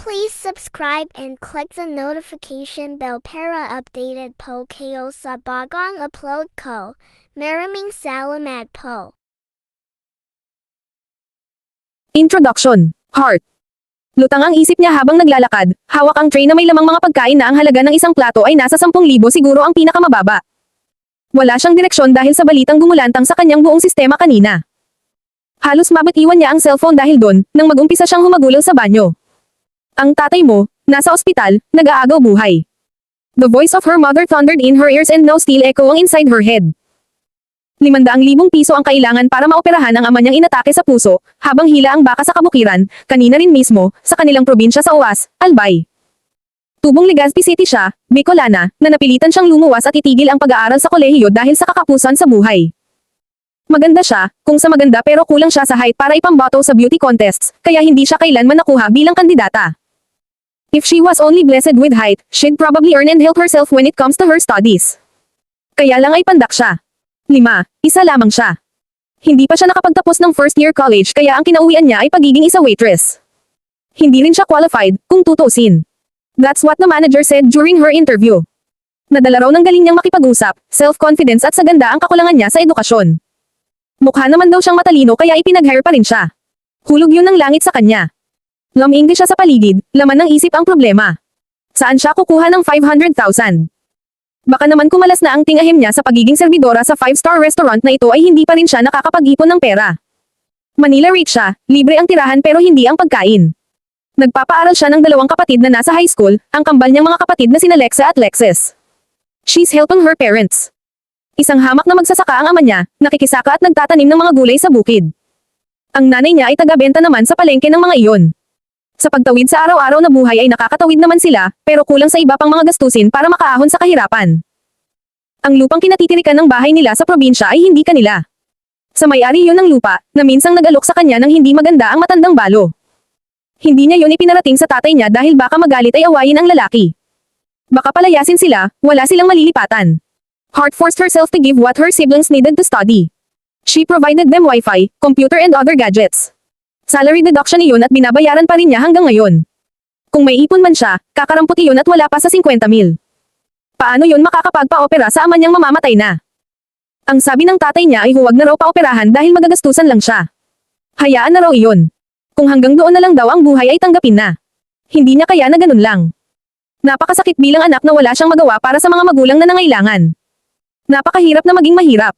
Please subscribe and click the notification bell para updated po kayo sa bagong upload ko. Maraming salamat po. Introduction. Heart. Lutang ang isip niya habang naglalakad, hawak ang tray na may lamang mga pagkain na ang halaga ng isang plato ay nasa 10,000 siguro ang pinakamababa. Wala siyang direksyon dahil sa balitang gumulantang sa kanyang buong sistema kanina. Halos mabitiwan niya ang cellphone dahil doon, nang mag-umpisa siyang humagulol sa banyo. Ang tatay mo, nasa ospital, nag-aagaw buhay. The voice of her mother thundered in her ears and now still echoing inside her head. 500,000 piso ang kailangan para maoperahan ang ama niyang inatake sa puso, habang hila ang baka sa kabukiran, kanina rin mismo, sa kanilang probinsya sa Uwas, Albay. Tubong Legazpi City siya, Bicolana, na napilitan siyang lumuwas at itigil ang pag-aaral sa kolehiyo dahil sa kakapusan sa buhay. Maganda siya, kung sa maganda pero kulang siya sa height para ipambato sa beauty contests, kaya hindi siya kailanman nakuha bilang kandidata. If she was only blessed with height, she'd probably earn and help herself when it comes to her studies. Kaya lang ay pandak siya. 5, isa lamang siya. Hindi pa siya nakapagtapos ng first year college kaya ang kinauwian niya ay pagiging isa waitress. Hindi rin siya qualified, kung tutusin. That's what the manager said during her interview. Nadala raw ng galing niyang makipag-usap, self-confidence at sa ganda ang kakulangan niya sa edukasyon. Mukha naman daw siyang matalino kaya ipinag-hire pa rin siya. Hulog yun ng langit sa kanya. Luminggi siya sa paligid, laman ng isip ang problema. Saan siya kukuha ng 500,000? Baka naman kumalas na ang tingahim niya sa pagiging serbidora sa 5-star restaurant na ito ay hindi pa rin siya nakakapag-ipon ng pera. Manila rate siya, libre ang tirahan pero hindi ang pagkain. Nagpapaaral siya ng 2 kapatid na nasa high school, ang kambal niyang mga kapatid na sina Lexa at Lexis. She's helping her parents. Isang hamak na magsasaka ang ama niya, nakikisaka at nagtatanim ng mga gulay sa bukid. Ang nanay niya ay taga-benta naman sa palengke ng mga iyon. Sa pagtawid sa araw-araw na buhay ay nakakatawid naman sila, pero kulang sa iba pang mga gastusin para makaahon sa kahirapan. Ang lupang kinatitirikan ng bahay nila sa probinsya ay hindi kanila. Sa may-ari yun ng lupa, na minsang nag-alok sa kanya ng hindi maganda ang matandang balo. Hindi niya yun ipinarating sa tatay niya dahil baka magalit ay awayin ang lalaki. Baka palayasin sila, wala silang malilipatan. Hart forced herself to give what her siblings needed to study. She provided them Wi-Fi, computer and other gadgets. Salary deduction iyon at binabayaran pa rin niya hanggang ngayon. Kung may ipon man siya, kakarampot iyon at wala pa sa 50,000. Paano yun makakapagpa-opera sa ama niyang mamamatay na? Ang sabi ng tatay niya ay huwag na raw pa-operahan dahil magagastusan lang siya. Hayaan na raw iyon. Kung hanggang doon na lang daw ang buhay ay tanggapin na. Hindi niya kaya na ganun lang. Napakasakit bilang anak na wala siyang magawa para sa mga magulang na nangailangan. Napakahirap na maging mahirap.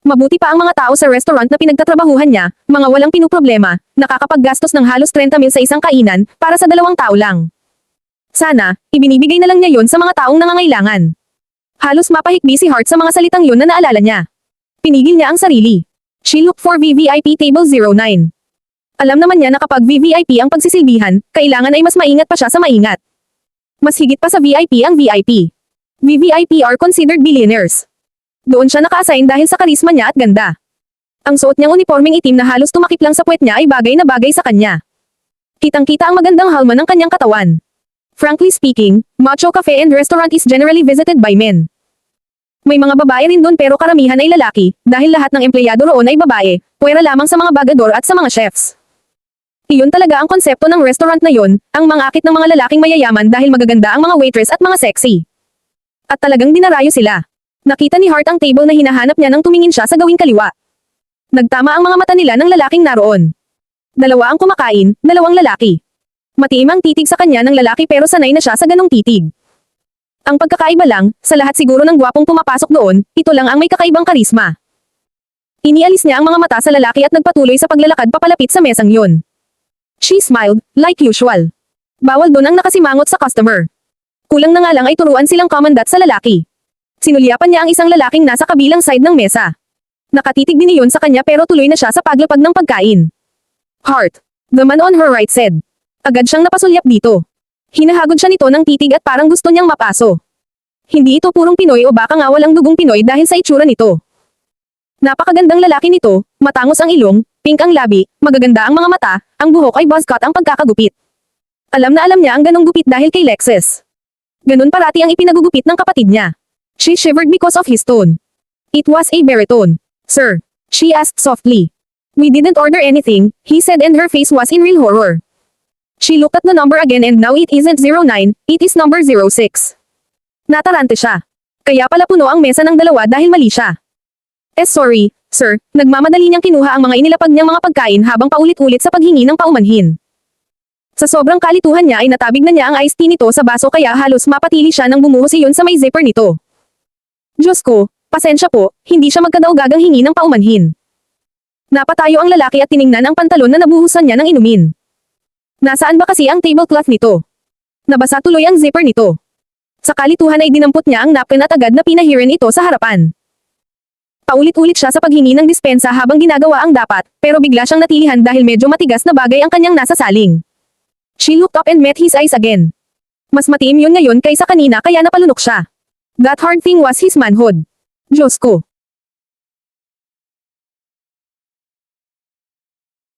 Mabuti pa ang mga tao sa restaurant na pinagtatrabahuhan niya, mga walang pinuproblema, nakakapaggastos ng halos 30,000 sa isang kainan, para sa 2 tao lang. Sana, ibinibigay na lang niya yon sa mga taong nangangailangan. Halos mapahikbi si Hart sa mga salitang yun na naalala niya. Pinigil niya ang sarili. She looked for VVIP table 09. Alam naman niya na kapag VVIP ang pagsisilbihan, kailangan ay mas maingat pa siya sa maingat. Mas higit pa sa VIP ang VIP. VVIP are considered billionaires. Doon siya naka-assign dahil sa karisma niya at ganda. Ang suot niyang uniformeng itim na halos tumakip lang sa puwet niya ay bagay na bagay sa kanya. Kitang-kita ang magandang halma ng kanyang katawan. Frankly speaking, Macho Cafe and Restaurant is generally visited by men. May mga babae rin doon pero karamihan ay lalaki, dahil lahat ng empleyado roon ay babae, puwera lamang sa mga bagador at sa mga chefs. Iyon talaga ang konsepto ng restaurant na yon, ang mangakit ng mga lalaking mayayaman dahil magaganda ang mga waitress at mga sexy. At talagang dinarayo sila. Nakita ni Hart ang table na hinahanap niya nang tumingin siya sa gawing kaliwa. Nagtama ang mga mata nila ng lalaking naroon. 2 ang kumakain, 2 lalaki. Matiim ang titig sa kanya ng lalaki pero sanay na siya sa ganong titig. Ang pagkakaiba lang, sa lahat siguro ng gwapong pumapasok doon, ito lang ang may kakaibang karisma. Inialis niya ang mga mata sa lalaki at nagpatuloy sa paglalakad papalapit sa mesang yun. She smiled, like usual. Bawal doon ang nakasimangot sa customer. Kulang na nga lang ay turuan silang commandant sa lalaki. Sinulyapan niya ang isang lalaking nasa kabilang side ng mesa. Nakatitig din iyon sa kanya pero tuloy na siya sa paglapag ng pagkain. Hart. The man on her right said. Agad siyang napasulyap dito. Hinahagod siya nito ng titig at parang gusto niyang mapaso. Hindi ito purong Pinoy o baka nga walang dugong Pinoy dahil sa itsura nito. Napakagandang lalaki nito, matangos ang ilong, pink ang labi, magaganda ang mga mata, ang buhok ay buzz cut ang pagkakagupit. Alam na alam niya ang ganong gupit dahil kay Lexis. Ganun parati ang ipinagugupit ng kapatid niya. She shivered because of his tone. It was a baritone. Sir, she asked softly. We didn't order anything, he said and her face was in real horror. She looked at the number again and now it isn't 09, it is number 06. Natarante siya. Kaya pala puno ang mesa ng dalawa dahil mali siya. Sorry, sir, nagmamadali niyang kinuha ang mga inilapag niyang mga pagkain habang paulit-ulit sa paghingi ng paumanhin. Sa sobrang kalituhan niya ay natabig na niya ang iced tea nito sa baso kaya halos mapatili siya nang bumuhos iyon sa may zipper nito. Diyos ko, pasensya po, hindi siya magkadaugagang hingi ng paumanhin. Napatayo ang lalaki at tiningnan ang pantalon na nabuhusan niya ng inumin. Nasaan ba kasi ang tablecloth nito? Nabasa tuloy ang zipper nito. Sa kalituhan ay dinampot niya ang napkin at agad na pinahiran ito sa harapan. Paulit-ulit siya sa paghingi ng dispensa habang ginagawa ang dapat, pero bigla siyang natilihan dahil medyo matigas na bagay ang kanyang nasa saling. She looked up and met his eyes again. Mas matiim yun ngayon kaysa kanina kaya napalunok siya. That hard thing was his manhood. Diyos ko.